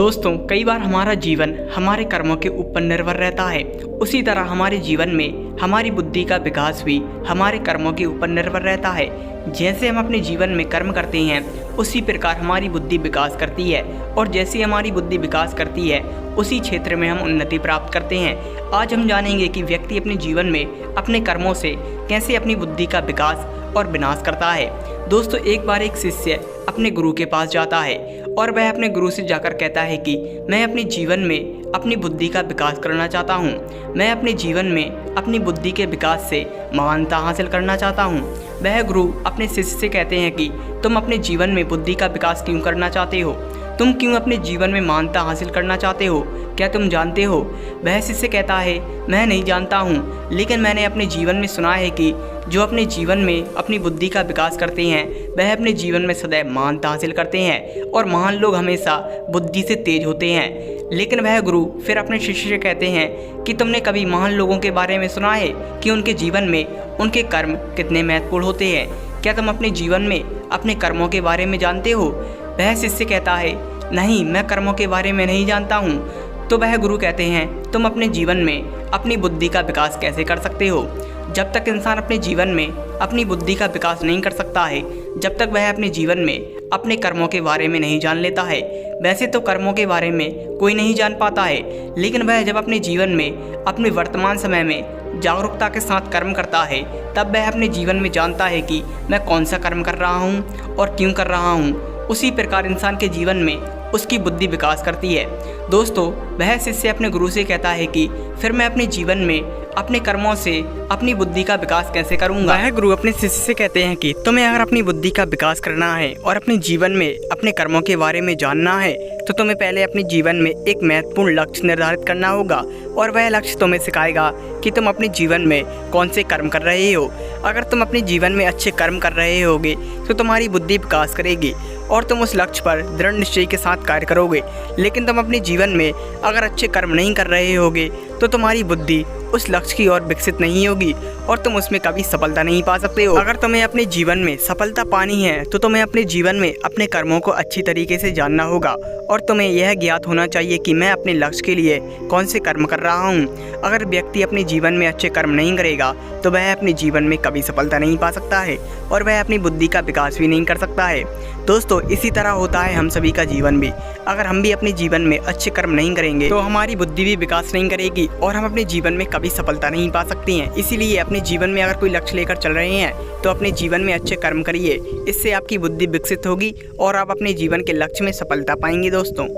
दोस्तों, कई बार हमारा जीवन हमारे कर्मों के ऊपर निर्भर रहता है। उसी तरह हमारे जीवन में हमारी बुद्धि का विकास भी हमारे कर्मों के ऊपर निर्भर रहता है। जैसे हम अपने जीवन में कर्म करते हैं, उसी प्रकार हमारी बुद्धि विकास करती है, और जैसे हमारी बुद्धि विकास करती है उसी क्षेत्र में हम उन्नति प्राप्त करते हैं। आज हम जानेंगे कि व्यक्ति अपने जीवन में अपने कर्मों से कैसे अपनी बुद्धि का विकास और विनाश करता है। दोस्तों, एक बार एक शिष्य अपने गुरु के पास जाता है और वह अपने गुरु से जाकर कहता है कि मैं अपने जीवन में अपनी बुद्धि का विकास करना चाहता हूँ। मैं अपने जीवन में अपनी बुद्धि के विकास से महानता हासिल करना चाहता हूँ। वह गुरु अपने शिष्य से कहते हैं कि तुम अपने जीवन में बुद्धि का विकास क्यों करना चाहते हो? तुम क्यों अपने जीवन में महानता हासिल करना चाहते हो? क्या तुम जानते हो? वह शिष्य कहता है, मैं नहीं जानता हूँ, लेकिन मैंने अपने जीवन में सुना है कि जो अपने जीवन में अपनी बुद्धि का विकास करते हैं वह अपने जीवन में सदैव महानता हासिल करते हैं, और महान लोग हमेशा बुद्धि से तेज होते हैं। लेकिन वह गुरु फिर अपने शिष्य से कहते हैं कि तुमने कभी महान लोगों के बारे में सुना है कि उनके जीवन में उनके कर्म कितने महत्वपूर्ण होते हैं? क्या तुम अपने जीवन में अपने कर्मों के बारे में जानते हो? वह शिष्य कहता है, नहीं, मैं कर्मों के बारे में नहीं जानता हूँ। तो वह गुरु कहते हैं, तुम अपने जीवन में अपनी बुद्धि का विकास कैसे कर सकते हो? जब तक इंसान अपने जीवन में अपनी बुद्धि का विकास नहीं कर सकता है, जब तक वह अपने जीवन में अपने कर्मों के बारे में नहीं जान लेता है। वैसे तो कर्मों के बारे में कोई नहीं जान पाता है, लेकिन वह जब अपने जीवन में अपने वर्तमान समय में जागरूकता के साथ कर्म करता है, तब वह अपने जीवन में जानता है कि मैं कौन सा कर्म कर रहा हूँ और क्यों कर रहा हूँ। उसी प्रकार इंसान के जीवन में उसकी बुद्धि विकास करती है। दोस्तों, वह शिष्य अपने गुरु से कहता है कि फिर मैं अपने जीवन में अपने कर्मों से अपनी बुद्धि का विकास कैसे करूंगा? वह गुरु अपने शिष्य से कहते हैं कि तुम्हें अगर अपनी बुद्धि का विकास करना है और अपने जीवन में अपने कर्मों के बारे में जानना है, तो तुम्हें पहले अपने जीवन में एक महत्वपूर्ण लक्ष्य निर्धारित करना होगा, और वह लक्ष्य तुम्हें सिखाएगा कि तुम अपने जीवन में कौन से कर्म कर रहे हो। अगर तुम अपने जीवन में अच्छे कर्म कर रहे होगे तो तुम्हारी बुद्धि विकास करेगी और तुम उस लक्ष्य पर दृढ़ निश्चय के साथ कार्य करोगे। लेकिन तुम अपने जीवन में अगर अच्छे कर्म नहीं कर रहे होगे तो तुम्हारी बुद्धि उस लक्ष्य की ओर विकसित नहीं होगी और तुम उसमें कभी सफलता नहीं पा सकते हो। अगर तुम्हें अपने जीवन में सफलता पानी है तो तुम्हें अपने जीवन में अपने कर्मों को अच्छी तरीके से जानना होगा, और तुम्हें यह ज्ञात होना चाहिए कि मैं अपने लक्ष्य के लिए कौन से कर्म कर रहा हूँ। अगर व्यक्ति अपने जीवन में अच्छे कर्म नहीं करेगा तो वह अपने जीवन में कभी सफलता नहीं पा सकता है, और वह अपनी बुद्धि का विकास भी नहीं कर सकता है। दोस्तों, इसी तरह होता है हम सभी का जीवन भी। अगर हम भी अपने जीवन में अच्छे कर्म नहीं करेंगे तो हमारी बुद्धि भी विकास नहीं करेगी और हम अपने जीवन में कभी सफलता नहीं पा सकते हैं। इसीलिए अपने जीवन में अगर कोई लक्ष्य लेकर चल रहे हैं तो अपने जीवन में अच्छे कर्म करिए। इससे आपकी बुद्धि विकसित होगी और आप अपने जीवन के लक्ष्य में सफलता पाएंगे। दोस्तों।